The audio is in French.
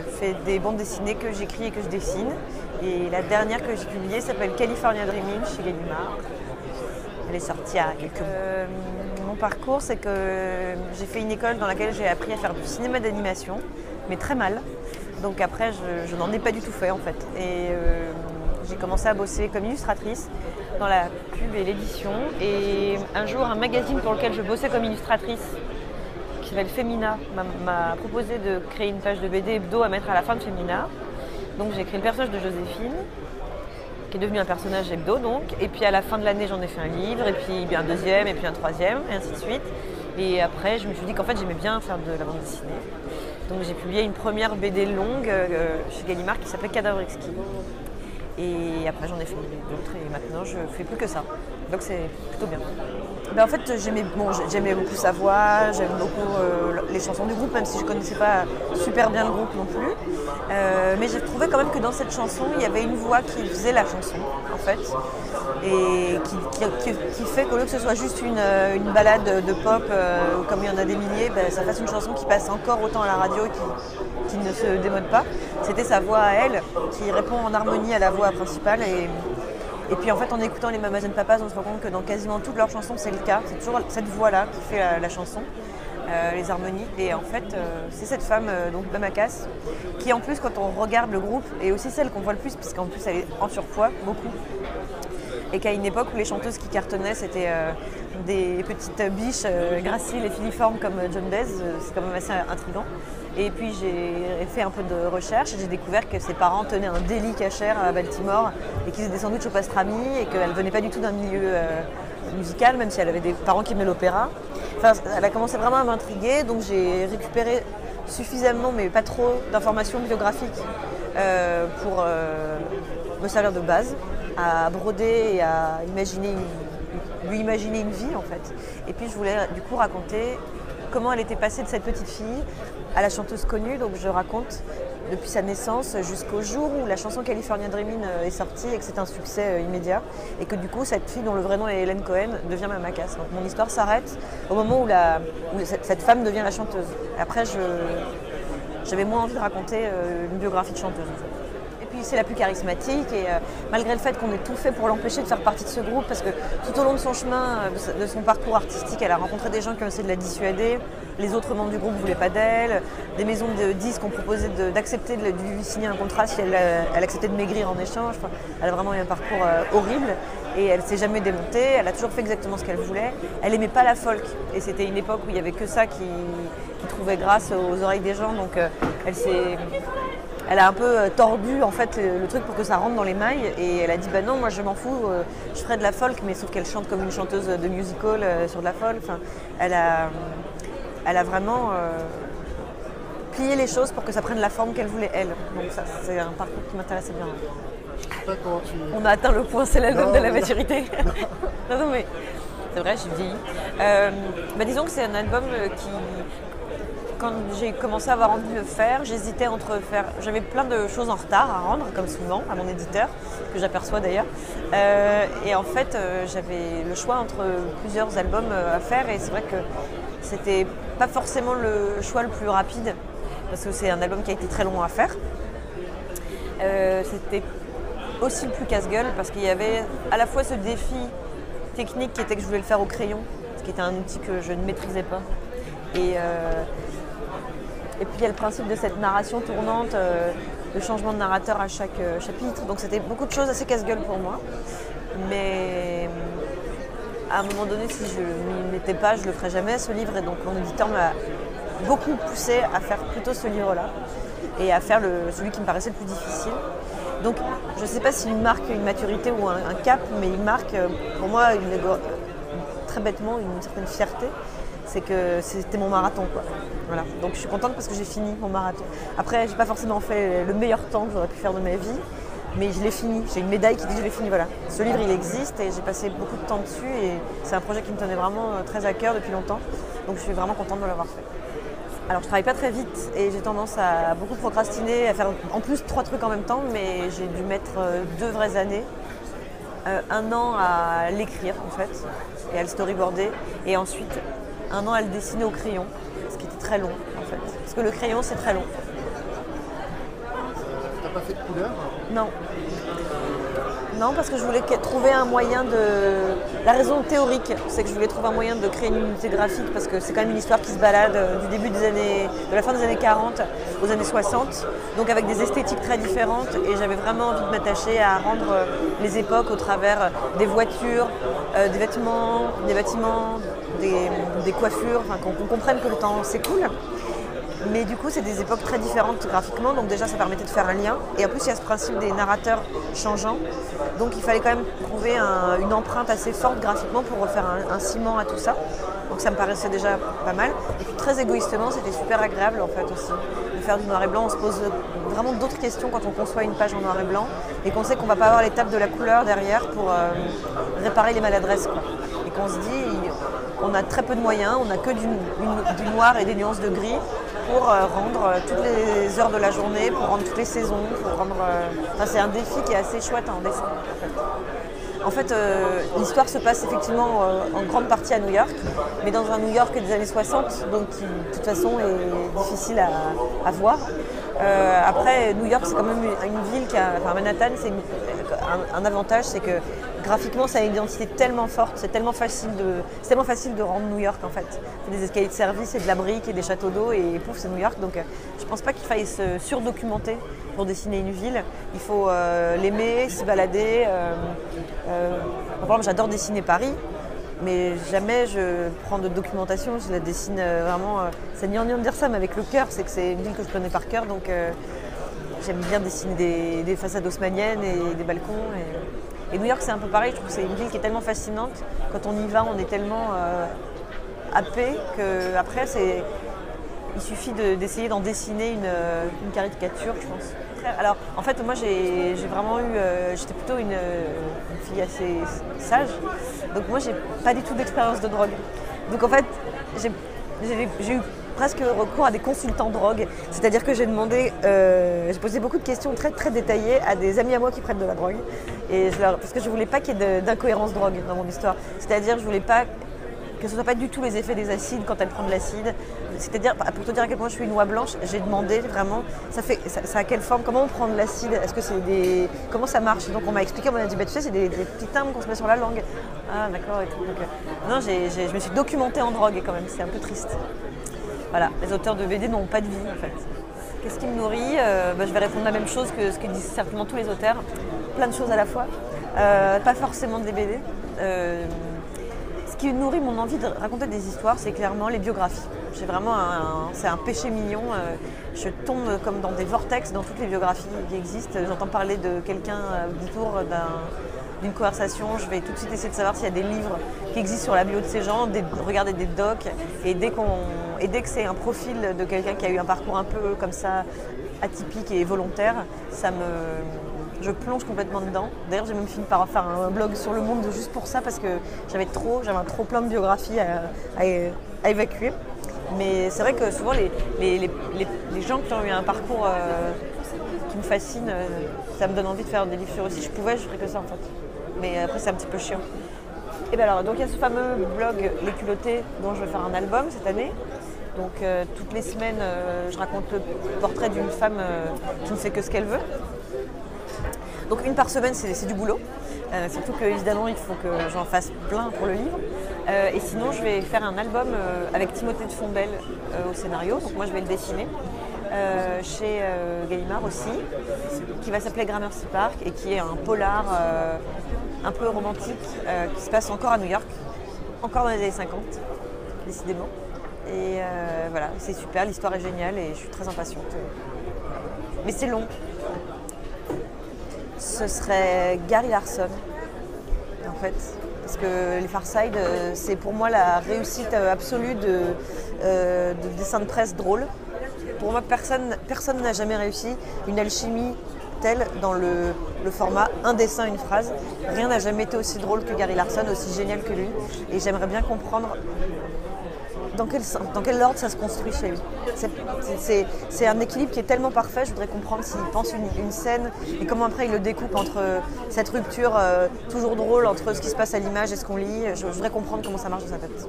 fais des bandes dessinées que j'écris et que je dessine. Et la dernière que j'ai publiée s'appelle California Dreaming chez Gallimard. Elle est sortie il y a quelques mois. Mon parcours, c'est que j'ai fait une école dans laquelle j'ai appris à faire du cinéma d'animation, mais très mal. Donc après, je n'en ai pas du tout fait en fait. Et j'ai commencé à bosser comme illustratrice dans la pub et l'édition. Et un jour, un magazine pour lequel je bossais comme illustratrice, qui s'appelle Femina, m'a proposé de créer une page de BD hebdo à mettre à la fin de Femina. Donc j'ai créé le personnage de Joséphine, qui est devenu un personnage hebdo donc. Et puis à la fin de l'année, j'en ai fait un livre, et puis un deuxième, et puis un troisième, et ainsi de suite. Et après, je me suis dit qu'en fait, j'aimais bien faire de la bande dessinée. Donc j'ai publié une première BD longue chez Gallimard qui s'appelait Cadavre exquis. Et après, j'en ai fait d'autres, et maintenant, je fais plus que ça. Donc c'est plutôt bien. Ben, en fait, j'aimais beaucoup sa voix, j'aime beaucoup les chansons du groupe, même si je ne connaissais pas super bien le groupe non plus. Mais j'ai trouvé quand même que dans cette chanson, il y avait une voix qui faisait la chanson, en fait. Et qui fait qu'au lieu que ce soit juste une balade de pop, comme il y en a des milliers, ben, ça fasse une chanson qui passe encore autant à la radio et qui ne se démode pas. C'était sa voix à elle, qui répond en harmonie à la voix principale. Et puis en fait, en écoutant les Mamas and Papas, on se rend compte que dans quasiment toutes leurs chansons, c'est le cas. C'est toujours cette voix-là qui fait la chanson, les harmonies. Et en fait, c'est cette femme, donc Mama Cass, qui en plus, quand on regarde le groupe, est aussi celle qu'on voit le plus, puisqu'en plus, elle est en surpoids, beaucoup. Et qu'à une époque où les chanteuses qui cartonnaient, c'était des petites biches graciles et filiformes comme John Baez, c'est quand même assez intriguant. Et puis j'ai fait un peu de recherche et j'ai découvert que ses parents tenaient un deli cachère à Baltimore et qu'ils faisaient des sandwichs au pastrami et qu'elle venait pas du tout d'un milieu musical, même si elle avait des parents qui aimaient l'opéra. Enfin, elle a commencé vraiment à m'intriguer, donc j'ai récupéré suffisamment, mais pas trop, d'informations biographiques pour me servir de base, à broder et à lui imaginer une vie en fait. Et puis je voulais du coup raconter comment elle était passée de cette petite fille à la chanteuse connue. Donc je raconte depuis sa naissance jusqu'au jour où la chanson California Dreaming est sortie et que c'est un succès immédiat. Et que du coup cette fille dont le vrai nom est Hélène Cohen devient Mama Cass. Donc mon histoire s'arrête au moment où cette femme devient la chanteuse. Après j'avais moins envie de raconter une biographie de chanteuse en fait. Puis c'est la plus charismatique et malgré le fait qu'on ait tout fait pour l'empêcher de faire partie de ce groupe, parce que tout au long de son chemin, de son parcours artistique, elle a rencontré des gens qui ont essayé de la dissuader, les autres membres du groupe ne voulaient pas d'elle, des maisons de disques ont proposé d'accepter de lui signer un contrat si elle acceptait de maigrir en échange. Enfin, elle a vraiment eu un parcours horrible et elle ne s'est jamais démontée, elle a toujours fait exactement ce qu'elle voulait. Elle n'aimait pas la folk et c'était une époque où il n'y avait que ça qui trouvait grâce aux oreilles des gens, donc elle a un peu tordu en fait le truc pour que ça rentre dans les mailles et elle a dit bah non, moi je m'en fous, je ferai de la folk, mais sauf qu'elle chante comme une chanteuse de musical sur de la folk. Enfin, elle a vraiment plié les choses pour que ça prenne la forme qu'elle voulait elle. Donc ça, c'est un parcours qui m'intéressait bien. On a atteint le point, c'est l'album de la maturité. non mais c'est vrai, j'ai vieilli. Disons que c'est un album qui... Quand j'ai commencé à avoir envie de le faire, j'hésitais entre faire... J'avais plein de choses en retard à rendre, comme souvent, à mon éditeur, que j'aperçois d'ailleurs. Et en fait, j'avais le choix entre plusieurs albums à faire et c'est vrai que c'était pas forcément le choix le plus rapide, parce que c'est un album qui a été très long à faire. C'était aussi le plus casse-gueule, parce qu'il y avait à la fois ce défi technique qui était que je voulais le faire au crayon, ce qui était un outil que je ne maîtrisais pas. Et puis il y a le principe de cette narration tournante, de changement de narrateur à chaque chapitre. Donc c'était beaucoup de choses assez casse-gueule pour moi. Mais à un moment donné, si je ne m'y mettais pas, je ne le ferais jamais ce livre. Et donc mon éditeur m'a beaucoup poussé à faire plutôt ce livre-là et à faire celui qui me paraissait le plus difficile. Donc je ne sais pas s'il marque une maturité ou un cap, mais il marque pour moi très bêtement une certaine fierté. C'est que c'était mon marathon, quoi. Voilà. Donc je suis contente parce que j'ai fini mon marathon. Après, j'ai pas forcément fait le meilleur temps que j'aurais pu faire de ma vie, mais je l'ai fini. J'ai une médaille qui dit que je l'ai fini, voilà. Ce livre, il existe et j'ai passé beaucoup de temps dessus et c'est un projet qui me tenait vraiment très à cœur depuis longtemps. Donc je suis vraiment contente de l'avoir fait. Alors je travaille pas très vite et j'ai tendance à beaucoup procrastiner, à faire en plus 3 trucs en même temps, mais j'ai dû mettre 2 vraies années. 1 an à l'écrire en fait et à le storyboarder et ensuite 1 an à le dessiner au crayon, ce qui était très long en fait, parce que le crayon c'est très long. n'as pas fait de couleur? Non. Non, parce que je voulais trouver un moyen de... La raison théorique, c'est que je voulais trouver un moyen de créer une unité graphique parce que c'est quand même une histoire qui se balade du début des années... de la fin des années 40 aux années 60, donc avec des esthétiques très différentes et j'avais vraiment envie de m'attacher à rendre les époques au travers des voitures, des vêtements, des bâtiments, des coiffures, enfin qu'on comprenne que le temps s'écoule. Mais du coup, c'est des époques très différentes graphiquement, donc déjà ça permettait de faire un lien. Et en plus, il y a ce principe des narrateurs changeants, donc il fallait quand même trouver une empreinte assez forte graphiquement pour refaire un ciment à tout ça. Donc ça me paraissait déjà pas mal. Et puis très égoïstement, c'était super agréable en fait aussi de faire du noir et blanc. On se pose vraiment d'autres questions quand on conçoit une page en noir et blanc et qu'on sait qu'on ne va pas avoir l'étape de la couleur derrière pour réparer les maladresses, quoi. Et qu'on se dit, on a très peu de moyens, on n'a que du noir et des nuances de gris pour rendre toutes les heures de la journée, pour rendre toutes les saisons, pour rendre... Enfin, c'est un défi qui est assez chouette en dessin. En fait, l'histoire se passe effectivement en grande partie à New York, mais dans un New York des années 60, donc qui de toute façon est difficile à voir. Après, New York, c'est quand même une ville qui a... Enfin, Manhattan, c'est un avantage, c'est que graphiquement, ça a une identité tellement forte, c'est tellement facile de rendre New York en fait. C'est des escaliers de service et de la brique et des châteaux d'eau et pouf, c'est New York. Donc je pense pas qu'il faille se surdocumenter pour dessiner une ville. Il faut l'aimer, s'y balader. Par exemple, j'adore dessiner Paris, mais jamais je prends de documentation, je la dessine vraiment... c'est gnangnan de dire ça, mais avec le cœur, c'est que c'est une ville que je connais par cœur, donc j'aime bien dessiner des façades haussmanniennes et des balcons. Et New York, c'est un peu pareil, je trouve que c'est une ville qui est tellement fascinante. Quand on y va, on est tellement happé qu'après, il suffit d'essayer d'en dessiner une caricature, je pense. Alors, en fait, moi, j'ai vraiment eu... j'étais plutôt une fille assez sage. Donc moi, j'ai pas du tout d'expérience de drogue. Donc en fait, j'ai eu presque recours à des consultants drogue. C'est-à-dire que j'ai posé beaucoup de questions très très détaillées à des amis à moi qui prennent de la drogue. Parce que je voulais pas qu'il y ait d'incohérence drogue dans mon histoire. C'est-à-dire que je voulais pas que ce ne soit pas du tout les effets des acides quand elle prend de l'acide. C'est-à-dire, pour te dire à quel point je suis une oie blanche, j'ai demandé vraiment, ça a quelle forme, comment on prend de l'acide, est-ce que c'est comment ça marche? Donc on m'a expliqué, on m'a dit, bah, tu sais, c'est des petits timbres qu'on se met sur la langue. Ah d'accord, et tout. Donc, non, je me suis documentée en drogue quand même, c'est un peu triste. Voilà, les auteurs de BD n'ont pas de vie en fait. Qu'est-ce qui me nourrit? Je vais répondre la même chose que ce que disent certainement tous les auteurs. Plein de choses à la fois, pas forcément des BD. Ce qui nourrit mon envie de raconter des histoires, c'est clairement les biographies. J'ai vraiment c'est un péché mignon. Je tombe comme dans des vortex dans toutes les biographies qui existent. J'entends parler de quelqu'un au détour d'une conversation. Je vais tout de suite essayer de savoir s'il y a des livres qui existent sur la bio de ces gens, regarder des docs. Et dès que c'est un profil de quelqu'un qui a eu un parcours un peu comme ça, atypique et volontaire, je plonge complètement dedans. D'ailleurs, j'ai même fini par faire un blog sur Le Monde juste pour ça parce que j'avais un trop plein de biographies à évacuer. Mais c'est vrai que souvent, les gens qui ont eu un parcours qui me fascine, ça me donne envie de faire des livres sur eux. Si je pouvais, je ferais que ça en fait. Mais après, c'est un petit peu chiant. Et bien alors, donc il y a ce fameux blog Les Culottés dont je vais faire un album cette année. Donc toutes les semaines, je raconte le portrait d'une femme qui ne fait que ce qu'elle veut. Donc une par semaine, c'est du boulot. Surtout qu'évidemment, il faut que j'en fasse plein pour le livre. Et sinon, je vais faire un album avec Timothée de Fombelle au scénario. Donc moi, je vais le dessiner. Chez Gallimard aussi, qui va s'appeler Gramercy Park et qui est un polar un peu romantique qui se passe encore à New York, encore dans les années 50, décidément. Et voilà, c'est super, l'histoire est géniale et je suis très impatiente. Mais c'est long. Ce serait Gary Larson, en fait. Parce que les Far Side, c'est pour moi la réussite absolue de dessin de presse drôle. Pour moi, personne n'a jamais réussi une alchimie telle dans le format un dessin, une phrase. Rien n'a jamais été aussi drôle que Gary Larson, aussi génial que lui. Et j'aimerais bien comprendre dans quel ordre ça se construit chez lui. C'est un équilibre qui est tellement parfait, je voudrais comprendre s'il pense une scène et comment après il le découpe entre cette rupture toujours drôle entre ce qui se passe à l'image et ce qu'on lit. Je voudrais comprendre comment ça marche dans sa tête.